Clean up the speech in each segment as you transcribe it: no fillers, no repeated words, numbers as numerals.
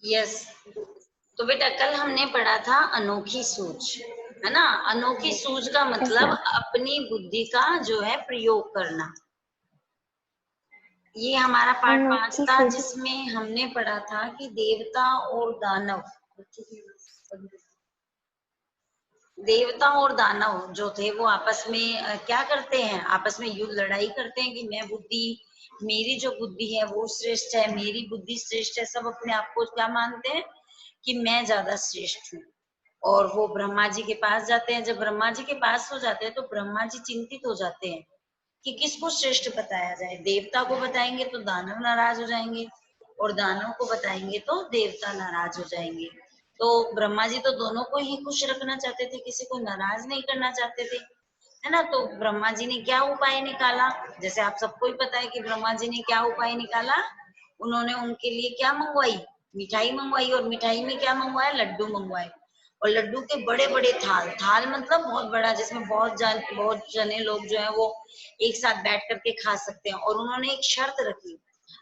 Yes. तो बेटा कल हमने पढ़ा था अनोखी सूझ, है ना। अनोखी सूझ का यस मतलब मैम। अपनी बुद्धि का जो है प्रयोग करना। ये हमारा पार्ट 5 अनोखी था सूझ। जिसमें हमने पढ़ा था कि देवता और दानव, देवता और दानव जो थे वो आपस में क्या करते हैं, आपस में युद्ध लड़ाई करते हैं कि मैं बुद्धि, मेरी जो बुद्धि है वो श्रेष्ठ है, मेरी बुद्धि श्रेष्ठ है। सब अपने आप को क्या मानते हैं कि मैं ज्यादा श्रेष्ठ हूँ। और वो ब्रह्मा जी के पास जाते हैं। जब ब्रह्मा जी के पास हो जाते हैं तो ब्रह्मा जी चिंतित हो जाते हैं कि किसको श्रेष्ठ बताया जाए। देवता को बताएंगे तो दानव नाराज हो जाएंगे, और दानव को बताएंगे तो देवता नाराज हो जाएंगे। तो ब्रह्मा जी तो दोनों को ही खुश रखना चाहते थे, किसी को नाराज नहीं करना चाहते थे, है ना। तो ब्रह्मा जी ने क्या उपाय निकाला, जैसे आप सबको ही पता है कि ब्रह्मा जी ने क्या उपाय निकाला। उन्होंने उनके लिए क्या मंगवाई, मिठाई मंगवाई। और मिठाई में क्या मंगवाया, लड्डू मंगवाए। और लड्डू के बड़े बड़े थाल, थाल मतलब बहुत बड़ा, जिसमें बहुत जने लोग जो है वो एक साथ बैठ करके खा सकते हैं। और उन्होंने एक शर्त रखी,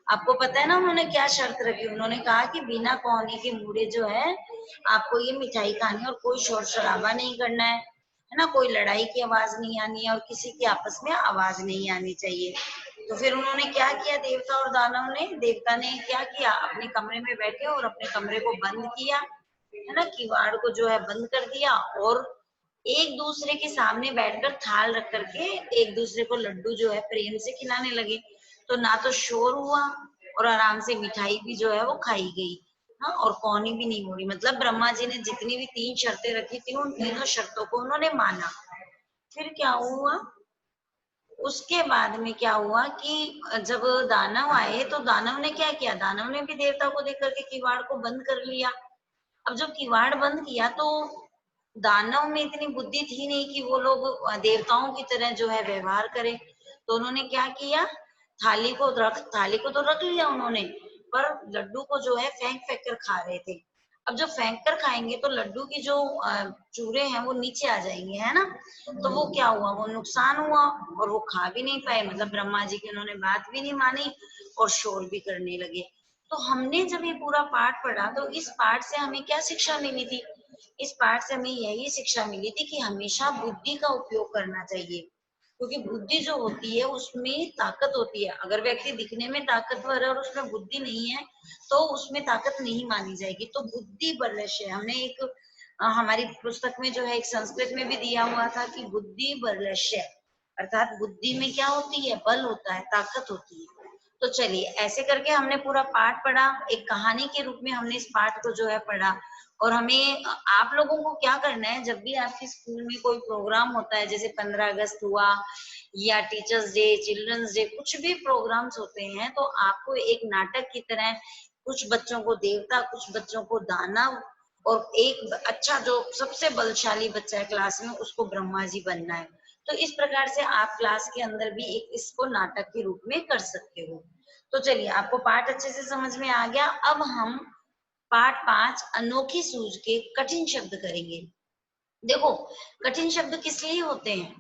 आपको पता है ना उन्होंने क्या शर्त रखी। उन्होंने कहा कि बिना कौने के मुड़े जो है आपको ये मिठाई खानी है, और कोई शोर शराबा नहीं करना है ना, कोई लड़ाई की आवाज नहीं आनी है, और किसी की आपस में आवाज नहीं आनी चाहिए। तो फिर उन्होंने क्या किया, देवता और दानव ने, देवता ने क्या किया, अपने कमरे में बैठे और अपने कमरे को बंद किया, है ना, किवाड़ को जो है बंद कर दिया। और एक दूसरे के सामने बैठकर थाल रख करके एक दूसरे को लड्डू जो है प्रेम से खिलाने लगे। तो ना तो शोर हुआ, और आराम से मिठाई भी जो है वो खाई गई। हाँ, और कौनी भी नहीं मोड़ी। मतलब ब्रह्मा जी ने जितनी भी 3 शर्तें रखी थी उन तीनों शर्तों को उन्होंने माना। फिर क्या हुआ, उसके बाद में क्या हुआ कि जब दानव आए तो दानव ने क्या किया, दानव ने भी देवता को देख करके किवाड़ को बंद कर लिया। अब जब किवाड़ बंद किया तो दानव में इतनी बुद्धि थी नहीं कि वो लोग देवताओं की तरह जो है व्यवहार करें। तो उन्होंने क्या किया, थाली को तो रख लिया उन्होंने, पर लड्डू को जो है फेंक फेंक कर खा रहे थे। अब जब फेंक कर खाएंगे तो लड्डू की जो चूरे हैं वो नीचे आ जाएंगे, है ना। तो वो क्या हुआ, वो नुकसान हुआ, और वो खा भी नहीं पाए। मतलब ब्रह्मा जी की उन्होंने बात भी नहीं मानी और शोर भी करने लगे। तो हमने जब ये पूरा पाठ पढ़ा तो इस पाठ से हमें क्या शिक्षा मिली थी, इस पाठ से हमें यही शिक्षा मिली थी कि हमेशा बुद्धि का उपयोग करना चाहिए। क्योंकि बुद्धि जो होती है उसमें ताकत होती है। अगर व्यक्ति दिखने में ताकतवर है और उसमें बुद्धि नहीं है तो उसमें ताकत नहीं मानी जाएगी। तो बुद्धि बलश है, हमने एक हमारी पुस्तक में जो है एक संस्कृत में भी दिया हुआ था कि बुद्धि बलश है, अर्थात बुद्धि में क्या होती है, बल होता है, ताकत होती है। तो चलिए ऐसे करके हमने पूरा पाठ पढ़ा, एक कहानी के रूप में हमने इस पाठ को जो है पढ़ा। और हमें, आप लोगों को क्या करना है, जब भी आपके स्कूल में कोई प्रोग्राम होता है, जैसे 15 अगस्त हुआ या टीचर्स डे, चिल्ड्रंस डे, कुछ भी प्रोग्राम्स होते हैं, तो आपको एक नाटक की तरह कुछ बच्चों को देवता, कुछ बच्चों को दानव, और एक अच्छा जो सबसे बलशाली बच्चा है क्लास में उसको ब्रह्मा जी बनना है। तो इस प्रकार से आप क्लास के अंदर भी एक इसको नाटक के रूप में कर सकते हो। तो चलिए आपको पाठ अच्छे से समझ में आ गया। अब हम पाठ 5 अनोखी सूझ के कठिन शब्द करेंगे। देखो, कठिन शब्द किस लिए होते हैं,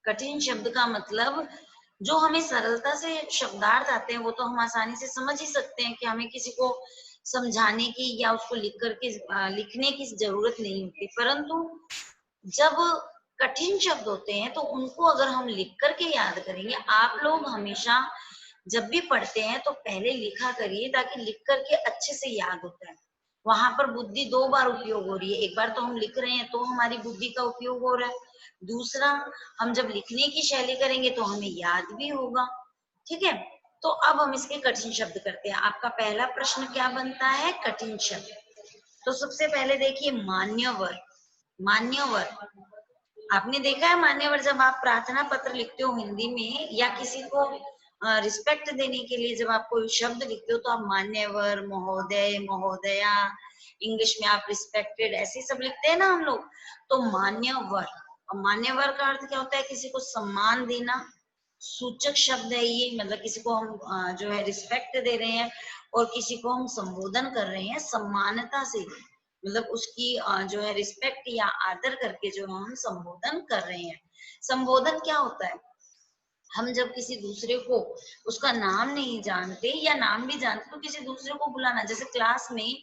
कठिन शब्द का मतलब जो हमें सरलता से शब्दार्थ आते हैं वो तो हम आसानी से समझ ही सकते हैं कि हमें किसी को समझाने की या उसको लिख करके लिखने की जरूरत नहीं होती। परंतु जब कठिन शब्द होते हैं तो उनको अगर हम लिख करके याद करेंगे, आप लोग हमेशा जब भी पढ़ते हैं तो पहले लिखा करिए ताकि लिख करके अच्छे से याद होता है। वहां पर बुद्धि 2 बार उपयोग हो रही है, एक बार तो हम लिख रहे हैं तो हमारी बुद्धि का उपयोग हो रहा है, दूसरा हम जब लिखने की शैली करेंगे तो हमें याद भी होगा। ठीक है, तो अब हम इसके कठिन शब्द करते हैं। आपका पहला प्रश्न क्या बनता है, कठिन शब्द। तो सबसे पहले देखिए मान्यवर। मान्यवर, आपने देखा है मान्यवर, जब आप प्रार्थना पत्र लिखते हो हिंदी में या किसी को रिस्पेक्ट देने के लिए जब आप कोई शब्द लिखते हो तो आप मान्यवर, महोदय, महोदया, इंग्लिश में आप रिस्पेक्टेड, ऐसे सब लिखते हैं ना हम लोग। तो मान्यवर, और मान्यवर का अर्थ क्या होता है, किसी को सम्मान देना, सूचक शब्द है ये। मतलब किसी को हम जो है रिस्पेक्ट दे रहे हैं और किसी को हम संबोधन कर रहे हैं सम्मानता से, मतलब उसकी जो है रिस्पेक्ट या आदर करके जो हम संबोधन कर रहे हैं। संबोधन क्या होता है, हम जब किसी दूसरे को उसका नाम नहीं जानते या नाम भी जानते तो किसी दूसरे को बुलाना, जैसे क्लास में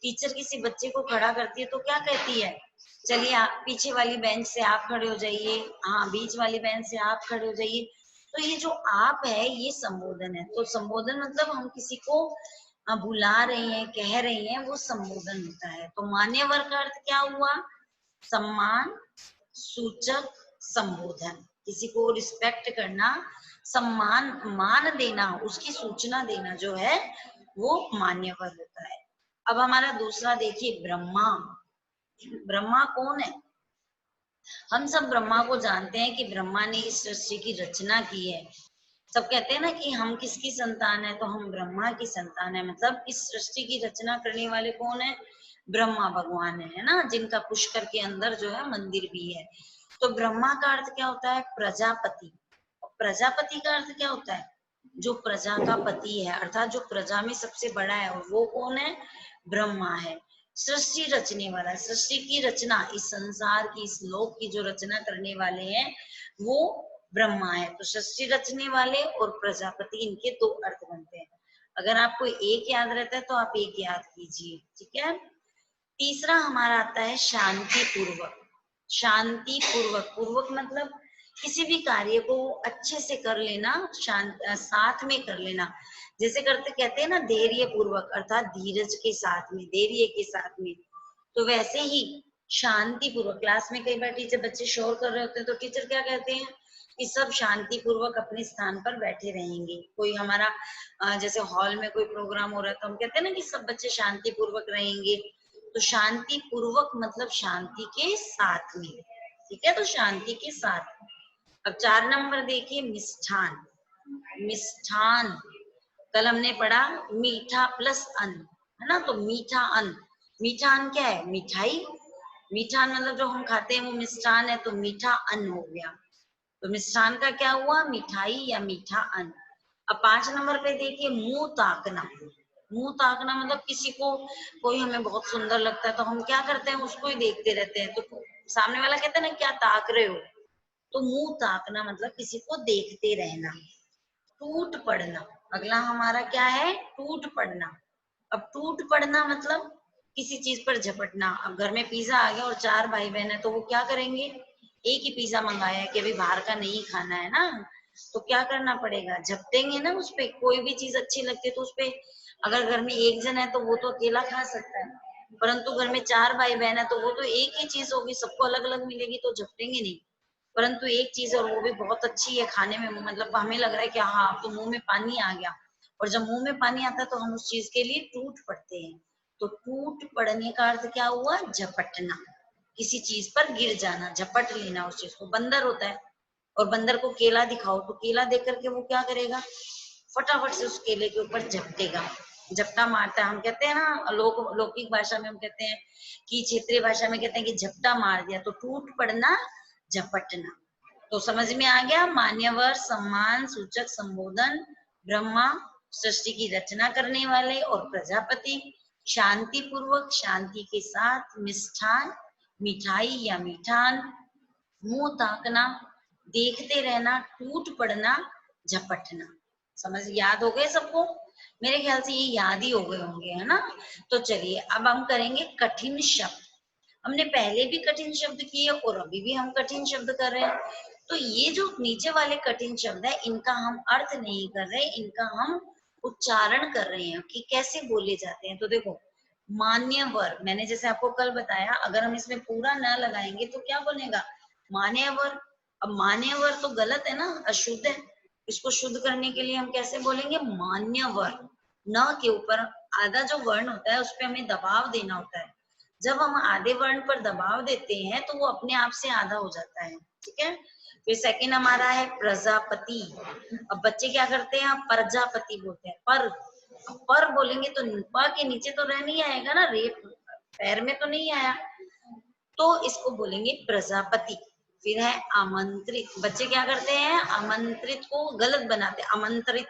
टीचर किसी बच्चे को खड़ा करती है तो क्या कहती है, चलिए आप पीछे वाली बेंच से आप खड़े हो जाइए, हाँ बीच वाली बेंच से आप खड़े हो जाइए। तो ये जो आप है ये संबोधन है। तो संबोधन मतलब हम किसी को बुला रहे हैं, कह रहे हैं, वो संबोधन होता है। तो मान्यवर का अर्थ क्या हुआ, सम्मान सूचक संबोधन, किसी को रिस्पेक्ट करना, सम्मान मान देना, उसकी सूचना देना जो है वो मान्यवर होता है। अब हमारा दूसरा देखिए ब्रह्मा। ब्रह्मा कौन है, हम सब ब्रह्मा को जानते हैं कि ब्रह्मा ने इस सृष्टि की रचना की है। सब कहते हैं ना कि हम किसकी संतान है, तो हम ब्रह्मा की संतान है। मतलब इस सृष्टि की रचना करने वाले कौन है, ब्रह्मा भगवान है ना, जिनका पुष्कर के अंदर जो है मंदिर भी है। तो ब्रह्मा का अर्थ क्या होता है, प्रजापति। प्रजापति का अर्थ क्या होता है, जो प्रजा का पति है, अर्थात जो प्रजा में सबसे बड़ा है, और वो कौन है, ब्रह्मा है। सृष्टि रचने वाला, सृष्टि की रचना, इस संसार की, इस लोक की जो रचना करने वाले हैं वो ब्रह्मा है। तो सृष्टि रचने वाले और प्रजापति, इनके दो अर्थ बनते हैं। अगर आपको एक याद रहता है तो आप एक याद कीजिए, ठीक है। तीसरा हमारा आता है शांति पूर्वक। शांति पूर्वक, पूर्वक मतलब किसी भी कार्य को अच्छे से कर लेना, शांत साथ में कर लेना। जैसे करते कहते हैं ना धैर्य पूर्वक, अर्थात धीरज के साथ में, धैर्य के साथ में। तो वैसे ही शांति पूर्वक, क्लास में कई बार टीचर बच्चे शोर कर रहे होते हैं तो टीचर क्या कहते हैं कि सब शांति पूर्वक अपने स्थान पर बैठे रहेंगे। कोई हमारा जैसे हॉल में कोई प्रोग्राम हो रहा है तो हम कहते हैं ना कि सब बच्चे शांति पूर्वक रहेंगे। तो शांति पूर्वक मतलब शांति के साथ में, ठीक है। तो शांति के साथ। अब 4 नंबर देखिए मिष्ठान। मिष्ठान कल हमने पढ़ा मीठा प्लस अन्न, है ना। तो मीठा अन्न, मीठा अन्न क्या है, मिठाई। मीठा अन्न मतलब जो हम खाते हैं वो मिष्ठान है, तो मीठा अन्न हो गया। तो मिष्ठान का क्या हुआ, मिठाई या मीठा अन्न। अब 5 नंबर पे देखिए मुंह ताकना। मुंह ताकना मतलब किसी को, कोई हमें बहुत सुंदर लगता है तो हम क्या करते हैं, उसको ही देखते रहते हैं। तो सामने वाला कहता है ना क्या ताक रहे हो, तो मुंह ताकना मतलब किसी को देखते रहना। टूट पड़ना, अगला हमारा क्या है, टूट पड़ना। अब टूट पड़ना मतलब किसी चीज पर झपटना। अब घर में पिज्जा आ गया और 4 भाई बहन है तो वो क्या करेंगे, एक ही पिज्जा मंगाया है कि अभी बाहर का नहीं खाना है ना, तो क्या करना पड़ेगा, झपटेंगे ना उस पे। कोई भी चीज अच्छी लगती है तो उस पे, अगर घर में एक जन है तो वो तो अकेला खा सकता है, परंतु घर में 4 भाई बहन है तो वो तो एक ही चीज होगी, सबको अलग अलग मिलेगी तो झपटेंगे नहीं। परंतु एक चीज और वो भी बहुत अच्छी है खाने में, मतलब हमें लग रहा है कि हाँ अब तो मुंह में पानी आ गया, और जब मुंह में पानी आता है तो हम उस चीज के लिए टूट पड़ते हैं। तो टूट पड़ने का अर्थ क्या हुआ, झपटना, किसी चीज पर गिर जाना, झपट लेना उस चीज को। बंदर होता है और बंदर को केला दिखाओ तो केला देख करके वो क्या करेगा, फटाफट से उस केले के ऊपर झपटेगा, झपटा मारता है। हम कहते हैं ना लौकिक भाषा में हम कहते हैं कि क्षेत्रीय भाषा में कहते हैं कि झपटा मार दिया। तो टूट पड़ना, झपटना। तो समझ में आ गया, मान्यवर, सम्मान सूचक संबोधन, ब्रह्मा सृष्टि की रचना करने वाले, और प्रजापति शांति पूर्वक, शांति के साथ, मिष्ठान मिठाई या मीठान, मुंह ताकना, देखते रहना, टूट पड़ना, झपटना। समझ याद हो गए सबको, मेरे ख्याल से ये याद ही हो गए होंगे, है ना। तो चलिए अब हम करेंगे कठिन शब्द। हमने पहले भी कठिन शब्द किए और अभी भी हम कठिन शब्द कर रहे हैं। तो ये जो नीचे वाले कठिन शब्द है इनका हम अर्थ नहीं कर रहे, इनका हम उच्चारण कर रहे हैं कि कैसे बोले जाते हैं। तो देखो मान्यवर, मैंने जैसे आपको कल बताया, अगर हम इसमें पूरा न लगाएंगे तो क्या बनेगा, मान्यवर। अब मान्यवर तो गलत है ना, अशुद्ध है। इसको शुद्ध करने के लिए हम कैसे बोलेंगे, मान्यवर। न के ऊपर आधा जो वर्ण होता है उस पर हमें दबाव देना होता है। जब हम आधे वर्ण पर दबाव देते हैं तो वो अपने आप से आधा हो जाता है, ठीक है। फिर सेकंड हमारा है प्रजापति। अब बच्चे क्या करते हैं, प्रजापति बोलते हैं, पर बोलेंगे तो प के नीचे तो रह नहीं आएगा ना, रेप पैर में तो नहीं आया, तो इसको बोलेंगे प्रजापति। फिर है आमंत्रित। बच्चे क्या करते हैं, आमंत्रित को गलत बनाते, आमंत्रित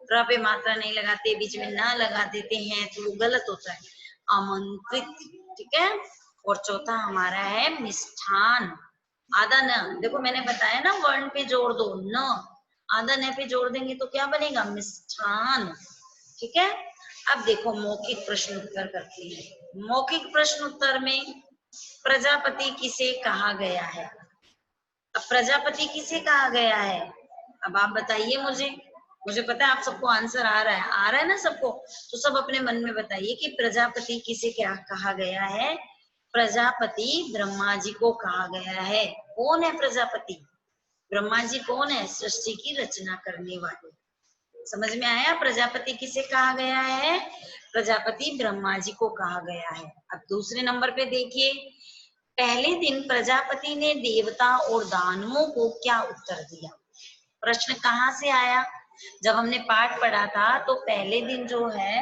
प्र पे मात्रा नहीं लगाते, बीच में ना लगा देते हैं तो वो गलत होता है, आमंत्रित, ठीक है। और चौथा हमारा है मिष्ठान। आधा न, देखो मैंने बताया ना वर्ण पे जोड़ दो न, आधा न पे जोड़ देंगे तो क्या बनेगा, मिष्ठान। ठीक है। अब देखो मौखिक प्रश्न उत्तर करते हैं। मौखिक प्रश्न उत्तर में प्रजापति किसे कहा गया है। अब प्रजापति किसे कहा गया है, अब आप बताइए मुझे। मुझे पता है आप सबको आंसर आ रहा है ना सबको, तो सब अपने मन में बताइए कि प्रजापति किसे क्या कहा गया है। प्रजापति ब्रह्मा जी को कहा गया है। कौन है प्रजापति, ब्रह्मा जी कौन है, सृष्टि की रचना करने वाले। समझ में आया, प्रजापति किसे कहा गया है, प्रजापति ब्रह्मा जी को कहा गया है। अब दूसरे नंबर पे देखिए, पहले दिन प्रजापति ने देवता और दानवों को क्या उत्तर दिया। प्रश्न कहाँ से आया, जब हमने पाठ पढ़ा था तो पहले दिन जो है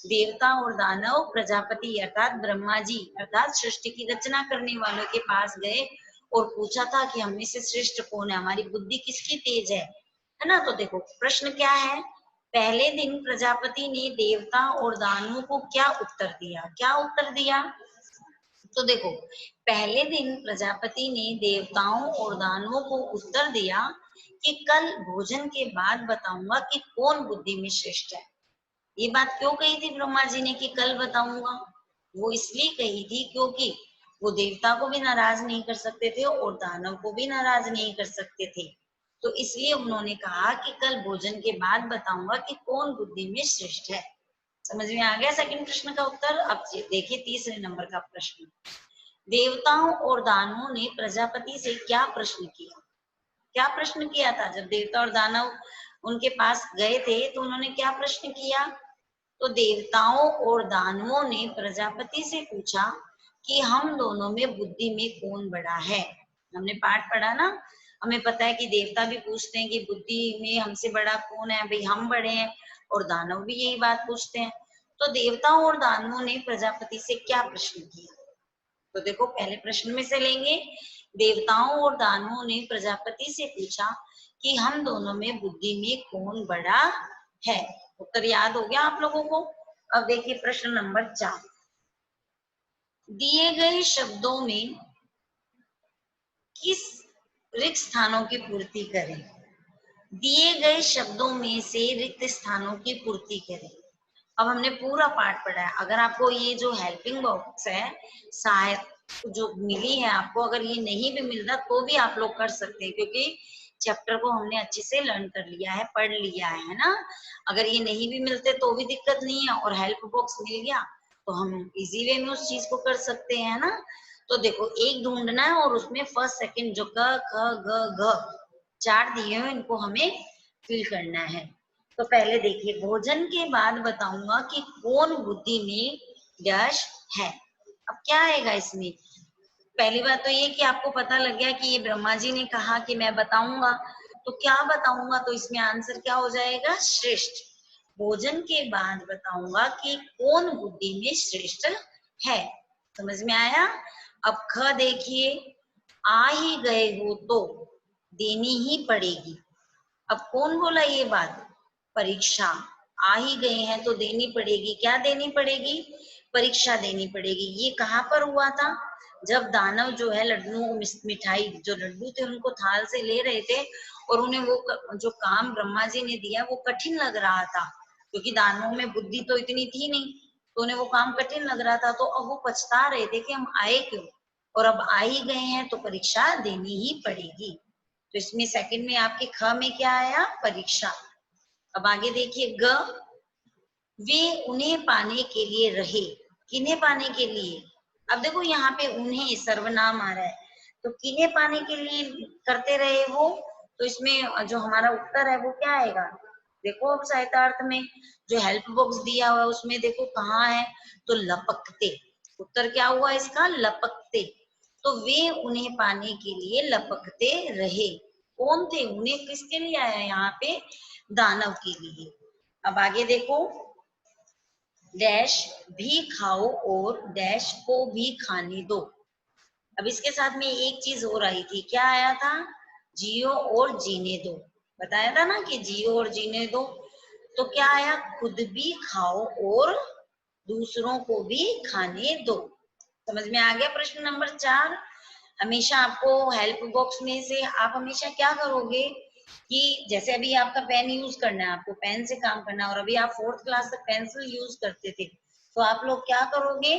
देवता और दानव प्रजापति अर्थात ब्रह्मा जी अर्थात सृष्टि की रचना करने वालों के पास गए और पूछा था कि हम में से श्रेष्ठ कौन है, हमारी बुद्धि किसकी तेज है ना। तो देखो प्रश्न क्या है, पहले दिन प्रजापति ने देवता और दानवों को क्या उत्तर दिया, क्या उत्तर दिया। तो देखो पहले दिन प्रजापति ने देवताओं और दानवों को उत्तर दिया कि कल भोजन के बाद बताऊंगा कि कौन बुद्धि में श्रेष्ठ है। ये बात क्यों कही थी ब्रह्मा जी ने कि कल बताऊंगा, वो इसलिए कही थी क्योंकि वो देवता को भी नाराज नहीं कर सकते थे और दानव को भी नाराज नहीं कर सकते थे। तो इसलिए उन्होंने कहा कि कल भोजन के बाद बताऊंगा कि कौन बुद्धि में श्रेष्ठ है। समझ में आ गया सेकंड प्रश्न का उत्तर। अब देखिए तीसरे नंबर का प्रश्न, देवताओं और दानवों ने प्रजापति से क्या प्रश्न किया। क्या प्रश्न किया था, जब देवता और दानव उनके पास गए थे तो उन्होंने क्या प्रश्न किया। तो देवताओं और दानवों ने प्रजापति से पूछा कि हम दोनों में बुद्धि में कौन बड़ा है। हमने पाठ पढ़ा ना, हमें पता है कि देवता भी पूछते हैं कि बुद्धि में हमसे बड़ा कौन है, भाई हम बड़े हैं, और दानव भी यही बात पूछते हैं। तो देवताओं और दानवों ने प्रजापति से क्या प्रश्न किया। तो देखो पहले प्रश्न में से लेंगे, देवताओं और दानवों ने प्रजापति से पूछा कि हम दोनों में बुद्धि में कौन बड़ा है। उत्तर याद हो गया आप लोगों को। अब देखिए प्रश्न नंबर 4, दिए गए शब्दों में किस रिक्त स्थानों की पूर्ति करें। दिए गए शब्दों में से रिक्त स्थानों की पूर्ति करें। अब हमने पूरा पाठ पढ़ा है, अगर आपको ये जो हेल्पिंग बॉक्स है सहायक जो मिली है आपको, अगर ये नहीं भी मिलता तो भी आप लोग कर सकते हैं क्योंकि चैप्टर को हमने अच्छे से लर्न कर लिया है, पढ़ लिया है ना। अगर ये नहीं भी मिलते तो भी दिक्कत नहीं है, और हेल्प बॉक्स मिल गया तो हम इजी वे में उस चीज को कर सकते हैं ना। तो देखो एक ढूंढना है और उसमें फर्स्ट सेकंड जो क ख ग घ 4 दिए हैं इनको हमें फिल करना है। तो पहले देखिए, भोजन के बाद बताऊंगा कि कौन बुद्धि में डैश है। अब क्या आएगा इसमें, पहली बात तो ये कि आपको पता लग गया कि ये ब्रह्मा जी ने कहा कि मैं बताऊंगा, तो क्या बताऊंगा, तो इसमें आंसर क्या हो जाएगा, श्रेष्ठ। भोजन के बाद बताऊंगा कि कौन बुद्धि में श्रेष्ठ है। समझ में आया। अब ख देखिए, आ ही गए हो तो देनी ही पड़ेगी। अब कौन बोला ये बात, परीक्षा। आ ही गए हैं तो देनी पड़ेगी, क्या देनी पड़ेगी, परीक्षा देनी पड़ेगी। ये कहाँ पर हुआ था, जब दानव जो है लड्डू मिठाई जो लड्डू थे उनको थाल से ले रहे थे और उन्हें वो जो काम ब्रह्मा जी ने दिया वो कठिन लग रहा था, क्योंकि दानवों में बुद्धि तो इतनी थी नहीं, तो उन्हें वो काम कठिन लग रहा था। तो अब वो पछता रहे थे कि हम आए क्यों, और अब आ ही गए हैं तो परीक्षा देनी ही पड़ेगी। तो इसमें सेकंड में आपके ख में क्या आया, परीक्षा। अब आगे देखिए ग, वे उन्हें पाने के लिए रहे। किन्हें पाने के लिए, अब देखो यहाँ पे उन्हें सर्वनाम आ रहा है, तो किन्हें पाने के लिए करते रहे वो। तो इसमें जो हमारा उत्तर है वो क्या आएगा, देखो अब सहायतार्थ में जो हेल्प बॉक्स दिया हुआ है उसमें देखो कहाँ है, तो लपकते। उत्तर क्या हुआ इसका, लपकते। तो वे उन्हें पाने के लिए लपकते रहे। कौन थे, उन्हें किसके लिए आया यहाँ पे, दानव के लिए। अब आगे देखो, डैश भी खाओ और डैश को भी खाने दो। अब इसके साथ में एक चीज और आई थी, क्या आया था, जियो और जीने दो। बताया था ना कि जियो और जीने दो, तो क्या आया, खुद भी खाओ और दूसरों को भी खाने दो। समझ में आ गया प्रश्न नंबर 4। हमेशा आपको हेल्प बॉक्स में से आप हमेशा क्या करोगे, कि जैसे अभी आपका पेन यूज करना है, आपको पेन से काम करना है, और अभी आप 4th क्लास तक पेंसिल यूज करते थे, तो आप लोग क्या करोगे,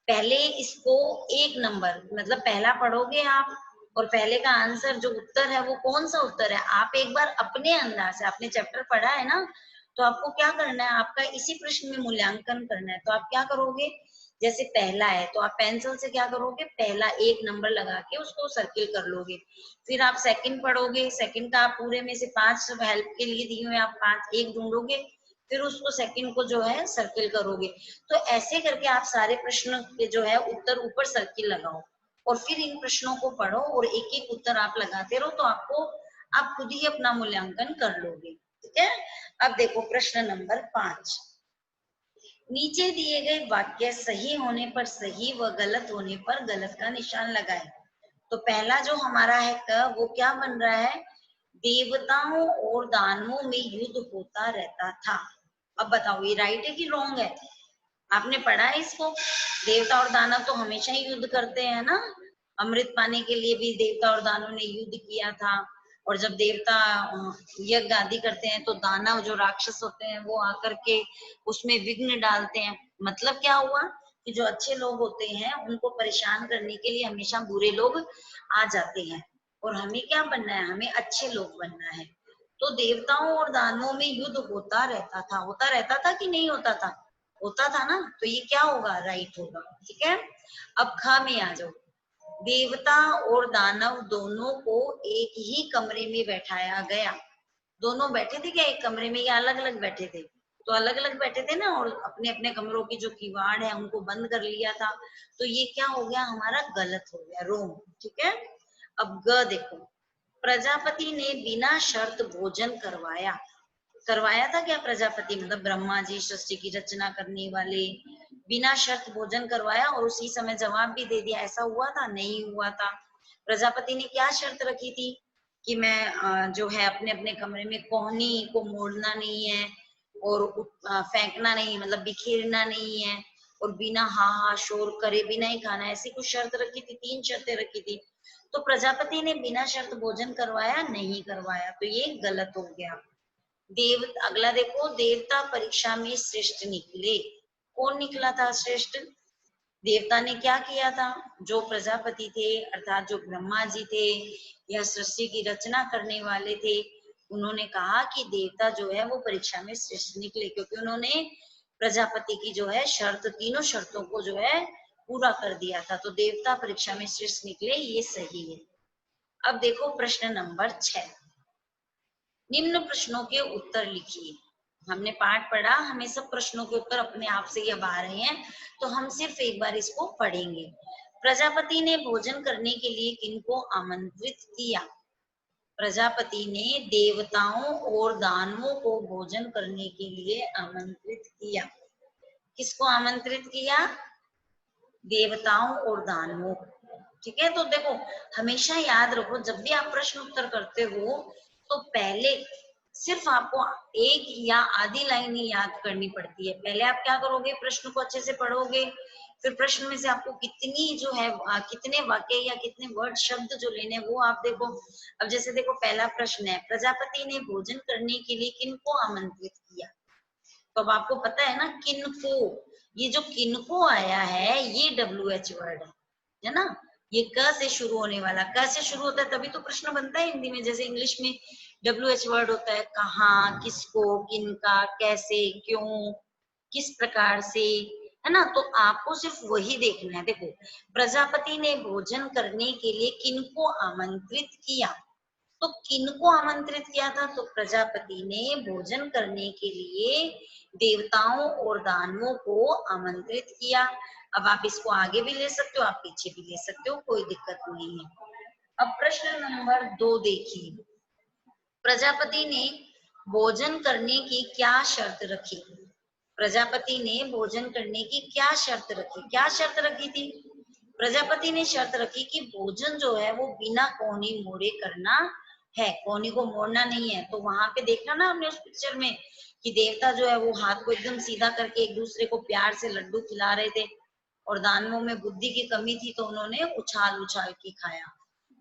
पहले इसको एक नंबर मतलब पहला पढ़ोगे आप, और पहले का आंसर जो उत्तर है वो कौन सा उत्तर है, आप एक बार अपने अंदाज से, आपने चैप्टर पढ़ा है ना, तो आपको क्या करना है, आपका इसी प्रश्न में मूल्यांकन करना है। तो आप क्या करोगे, जैसे पहला है तो आप पेंसिल से क्या करोगे, पहला एक नंबर लगा के उसको सर्किल कर लोगे। फिर आप सेकंड पढ़ोगे, सेकंड का आप पूरे में से 5 हेल्प के लिए दिए हुए आप 5 एक ढूंढोगे, फिर उसको सेकंड को जो है सर्किल करोगे। तो ऐसे करके आप सारे प्रश्न के जो है उत्तर ऊपर सर्किल लगाओ, और फिर इन प्रश्नों को पढ़ो और एक एक उत्तर आप लगाते रहो, तो आपको आप खुद ही अपना मूल्यांकन कर लोगे। ठीक है। अब देखो प्रश्न नंबर 5, नीचे दिए गए वाक्य सही होने पर सही व गलत होने पर गलत का निशान लगाए। तो पहला जो हमारा है क, वो क्या बन रहा है, देवताओं और दानवों में युद्ध होता रहता था। अब बताओ ये राइट है कि रॉन्ग है, आपने पढ़ा है इसको, देवता और दानव तो हमेशा ही युद्ध करते हैं ना, अमृत पाने के लिए भी देवता और दानव ने युद्ध किया था, और जब देवता यज्ञ आदि करते हैं तो दानव जो राक्षस होते हैं वो आकर के उसमें विघ्न डालते हैं। मतलब क्या हुआ कि जो अच्छे लोग होते हैं उनको परेशान करने के लिए हमेशा बुरे लोग आ जाते हैं, और हमें क्या बनना है, हमें अच्छे लोग बनना है। तो देवताओं और दानवों में युद्ध होता रहता था कि नहीं होता था, होता था ना, तो ये क्या होगा, राइट होगा। ठीक है। अब ख में आ जाओ, देवता और दानव दोनों को एक ही कमरे में बैठाया गया। दोनों बैठे थे क्या एक कमरे में, या अलग अलग बैठे थे, तो अलग अलग बैठे थे ना, और अपने अपने कमरों की जो किवाड़ है उनको बंद कर लिया था, तो ये क्या हो गया हमारा, गलत हो गया, रोंग। ठीक है। अब ग देखो, प्रजापति ने बिना शर्त भोजन करवाया। करवाया था क्या प्रजापति, मतलब ब्रह्मा जी सृष्टि की रचना करने वाले, बिना शर्त भोजन करवाया और उसी समय जवाब भी दे दिया, ऐसा हुआ था, नहीं हुआ था। प्रजापति ने क्या शर्त रखी थी कि मैं जो है अपने अपने कमरे में कोहनी को मोड़ना नहीं है, और फेंकना नहीं, मतलब बिखेरना नहीं है, और बिना हा हा शोर करे बिना ही खाना, ऐसी कुछ शर्त रखी थी, 3 शर्तें रखी थी। तो प्रजापति ने बिना शर्त भोजन करवाया, नहीं करवाया, तो ये गलत हो गया। अगला देखो, देवता परीक्षा में श्रेष्ठ निकले। कौन निकला था श्रेष्ठ, देवता ने क्या किया था, जो प्रजापति थे अर्थात जो ब्रह्मा जी थे या सृष्टि की रचना करने वाले थे, उन्होंने कहा कि देवता जो है वो परीक्षा में श्रेष्ठ निकले, क्योंकि उन्होंने प्रजापति की जो है शर्त, तीनों शर्तों को जो है पूरा कर दिया था, तो देवता परीक्षा में श्रेष्ठ निकले, ये सही है। अब देखो प्रश्न नंबर 6, निम्न प्रश्नों के उत्तर लिखिए। हमने पाठ पढ़ा, हमें सब प्रश्नों के उत्तर अपने आप से ही अब आ रहे हैं, तो हम सिर्फ एक बार इसको पढ़ेंगे। प्रजापति ने भोजन करने के लिए किनको आमंत्रित किया, प्रजापति ने देवताओं और दानवों को भोजन करने के लिए आमंत्रित किया। किसको आमंत्रित किया, देवताओं और दानवों। ठीक है। तो देखो हमेशा याद रखो, जब भी आप प्रश्न उत्तर करते हो तो पहले सिर्फ आपको एक या आधी लाइन ही याद करनी पड़ती है। पहले आप क्या करोगे, प्रश्न को अच्छे से पढ़ोगे, फिर प्रश्न में से आपको कितनी जो है कितने वाक्य या कितने वर्ड शब्द जो लेने वो आप देखो। अब जैसे देखो पहला प्रश्न है, प्रजापति ने भोजन करने के लिए किनको आमंत्रित किया, तो अब आपको पता है ना किनको, ये जो किनको आया है ये WH वर्ड है ना, ये क से शुरू होने वाला, क से शुरू होता है तभी तो प्रश्न बनता है हिंदी में, जैसे इंग्लिश में WH वर्ड होता है, कहाँ, किसको, किनका, कैसे, क्यों, किस प्रकार से, है ना। तो आपको सिर्फ वही देखना है। देखो प्रजापति ने भोजन करने के लिए किनको आमंत्रित किया, तो किनको आमंत्रित किया था, तो प्रजापति ने भोजन करने के लिए देवताओं और दानवों को आमंत्रित किया। अब आप इसको आगे भी ले सकते हो, आप पीछे भी ले सकते हो, कोई दिक्कत नहीं है। अब प्रश्न नंबर 2 देखिए, प्रजापति ने भोजन करने की क्या शर्त रखी, प्रजापति ने भोजन करने की क्या शर्त रखी, क्या शर्त रखी थी, प्रजापति ने शर्त रखी कि भोजन जो है वो बिना कोहनी मोड़े करना है, कोहनी को मोड़ना नहीं है। तो वहां पे देखा ना हमने उस पिक्चर में कि देवता जो है वो हाथ को एकदम सीधा करके एक दूसरे को प्यार से लड्डू खिला रहे थे, और दानवों में बुद्धि की कमी थी तो उन्होंने उछाल उछाल के खाया।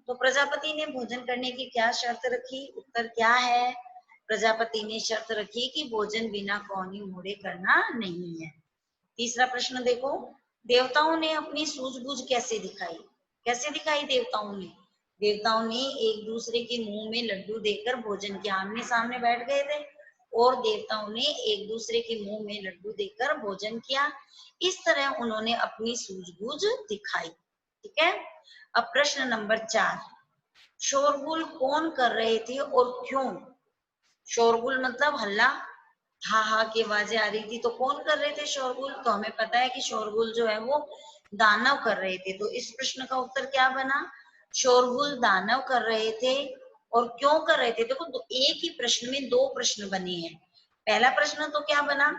तो प्रजापति ने भोजन करने की क्या शर्त रखी? उत्तर क्या है? प्रजापति ने शर्त रखी कि भोजन बिना कौनी मोड़े करना नहीं है। तीसरा प्रश्न देखो, देवताओं ने अपनी सूझबूझ कैसे दिखाई? कैसे दिखाई देवताओं ने? देवताओं ने एक दूसरे के मुंह में लड्डू देकर भोजन किया। आमने सामने बैठ गए थे और देवताओं ने एक दूसरे के मुंह में लड्डू देकर भोजन किया। इस तरह उन्होंने अपनी सूझबूझ दिखाई। ठीक है। अब प्रश्न नंबर 4, शोरगुल कौन कर रहे थे और क्यों? शोरगुल मतलब हल्ला, हा हा की आवाजें आ रही थी, तो कौन कर रहे थे शोरगुल? तो हमें पता है कि शोरगुल जो है वो दानव कर रहे थे। तो इस प्रश्न का उत्तर क्या बना? शोरगुल दानव कर रहे थे। और क्यों कर रहे थे? देखो, तो एक ही प्रश्न में दो प्रश्न बने हैं। पहला प्रश्न तो क्या बना?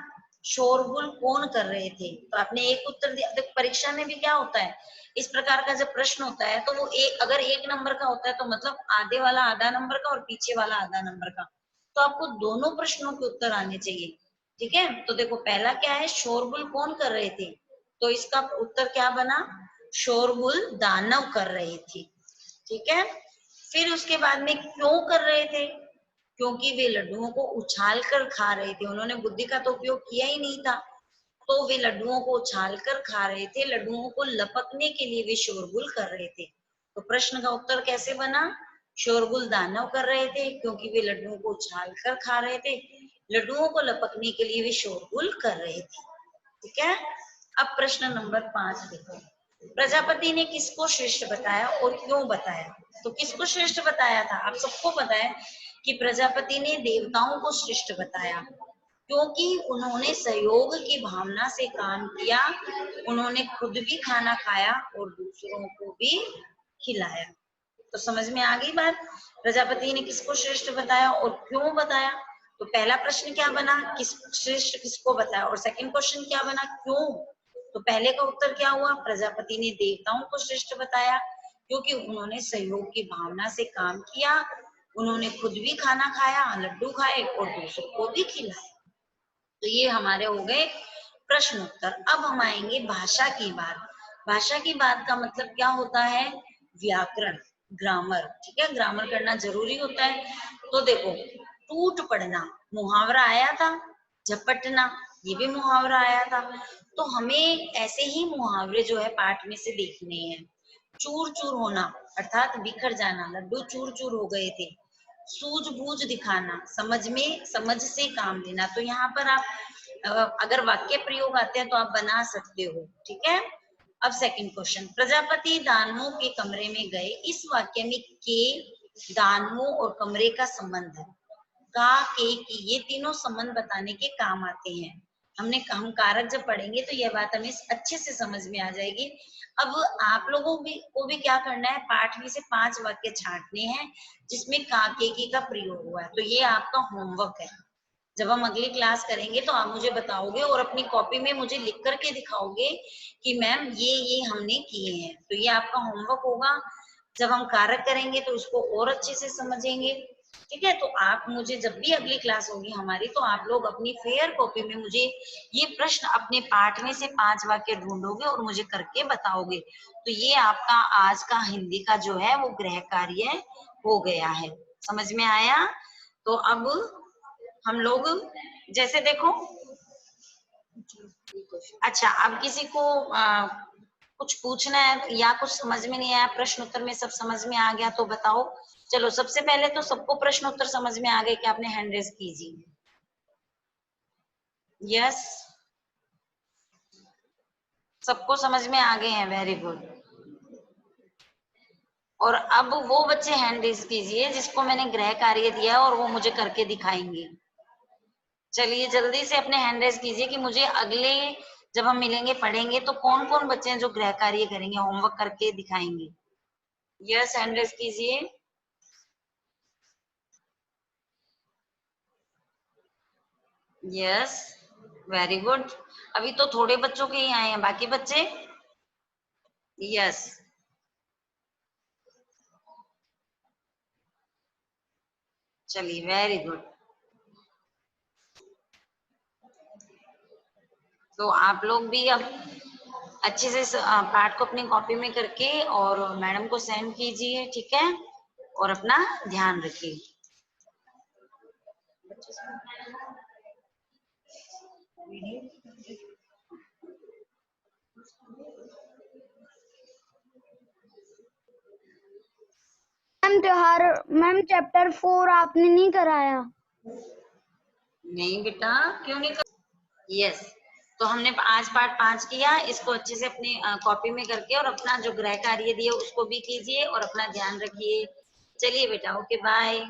शोरगुल कौन कर रहे थे, तो आपने एक उत्तर दिया। देखो, परीक्षा में भी क्या होता है, इस प्रकार का जब प्रश्न होता है तो वो एक, अगर 1 नंबर का होता है तो मतलब आधे वाला आधा नंबर का और पीछे वाला आधा नंबर का, तो आपको दोनों प्रश्नों के उत्तर आने चाहिए। ठीक है। तो देखो, पहला क्या है, शोरगुल कौन कर रहे थे, तो इसका उत्तर क्या बना? शोरगुल दानव कर रहे थे। ठीक है। फिर उसके बाद में क्यों कर रहे थे? क्योंकि वे लड्डुओं को उछाल कर खा रहे थे। उन्होंने बुद्धि का तो उपयोग किया ही नहीं था, तो वे लड्डुओं को उछाल कर खा रहे थे। लड्डुओं को लपकने के लिए वे शोरगुल कर रहे थे। तो प्रश्न का उत्तर कैसे बना? शोरगुल दानव कर रहे थे क्योंकि वे लड्डुओं को उछाल कर खा रहे थे। लड्डुओं को लपकने के लिए वे शोरगुल कर रहे थे। ठीक है। अब प्रश्न नंबर 5 देखो, प्रजापति ने किसको श्रेष्ठ बताया और क्यों बताया? तो किसको श्रेष्ठ बताया था? आप सबको पता है कि प्रजापति ने देवताओं को श्रेष्ठ बताया, क्योंकि उन्होंने सहयोग की भावना से काम किया। उन्होंने खुद भी खाना खाया और दूसरों को भी खिलाया। तो समझ में आ गई बात? प्रजापति ने किसको श्रेष्ठ बताया और क्यों बताया? तो पहला प्रश्न क्या बना, किस श्रेष्ठ किसको बताया, और सेकंड क्वेश्चन क्या बना, क्यों? तो पहले का उत्तर क्या हुआ? प्रजापति ने देवताओं को श्रेष्ठ बताया क्योंकि उन्होंने सहयोग की भावना से काम किया। उन्होंने खुद भी खाना खाया, लड्डू खाए और दूसरों को भी खिलाया। तो ये हमारे हो गए प्रश्न उत्तर। अब हम आएंगे भाषा की बात। भाषा की बात का मतलब क्या होता है? व्याकरण, ग्रामर। ठीक है, ग्रामर करना जरूरी होता है। तो देखो, टूट पड़ना मुहावरा आया था, झपटना ये भी मुहावरा आया था। तो हमें ऐसे ही मुहावरे जो है पाठ में से देखने हैं। चूर चूर होना अर्थात बिखर जाना, लड्डू चूर चूर हो गए थे। सूझबूझ दिखाना, समझ में, समझ से काम लेना। तो यहाँ पर आप अगर वाक्य प्रयोग आते हैं तो आप बना सकते हो। ठीक है। अब सेकंड क्वेश्चन, प्रजापति दानवों के कमरे में गए। इस वाक्य में के, दानवों और कमरे का संबंध है। का, के, की, ये तीनों संबंध बताने के काम आते हैं। हम कारक जब पढ़ेंगे तो यह बात हमें अच्छे से समझ में आ जाएगी। अब आप लोगों को भी क्या करना है, पाठ में से 5 वाक्य छांटने हैं जिसमें का, के, की का प्रयोग हुआ है। तो ये आपका होमवर्क है। जब हम अगली क्लास करेंगे तो आप मुझे बताओगे और अपनी कॉपी में मुझे लिख करके दिखाओगे कि मैम ये हमने किए हैं। तो ये आपका होमवर्क होगा। जब हम कारक करेंगे तो उसको और अच्छे से समझेंगे। ठीक है। तो आप मुझे जब भी अगली क्लास होगी हमारी, तो आप लोग अपनी फेयर कॉपी में मुझे ये प्रश्न अपने पाठ में से 5 वाक्य ढूंढोगे और मुझे करके बताओगे। तो ये आपका आज का हिंदी का जो है वो गृह कार्य हो गया है। समझ में आया? तो अब हम लोग जैसे देखो, अच्छा, अब किसी को कुछ पूछना है या कुछ समझ में नहीं आया, प्रश्न उत्तर में सब समझ में आ गया तो बताओ। चलो, सबसे पहले तो सबको प्रश्न उत्तर समझ में आ गए कि आपने हैंड रेज कीजिए। यस, सबको समझ में आ गए हैं, वेरी गुड। और अब वो बच्चे हैंड रेज कीजिए जिसको मैंने गृह कार्य दिया और वो मुझे करके दिखाएंगे। चलिए जल्दी से अपने हैंड रेज कीजिए कि मुझे अगले जब हम मिलेंगे पढ़ेंगे तो कौन कौन बच्चे हैं जो गृह कार्य करेंगे, होमवर्क करके दिखाएंगे। यस, हैंड रेज कीजिए। Yes, very good. अभी तो थोड़े बच्चों के ही आए हैं, बाकी बच्चे। यस, चलिए वेरी गुड। तो आप लोग भी अब अच्छे से पाठ को अपनी कॉपी में करके और मैडम को सेंड कीजिए, ठीक है, और अपना ध्यान रखिए। मैम त्योहार, मैम चैप्टर 4 आपने नहीं कराया। नहीं बेटा, क्यों नहीं कर? यस, तो हमने आज पार्ट 5 किया, इसको अच्छे से अपनी कॉपी में करके और अपना जो गृह कार्य दिए उसको भी कीजिए और अपना ध्यान रखिए। चलिए बेटा, ओके बाय।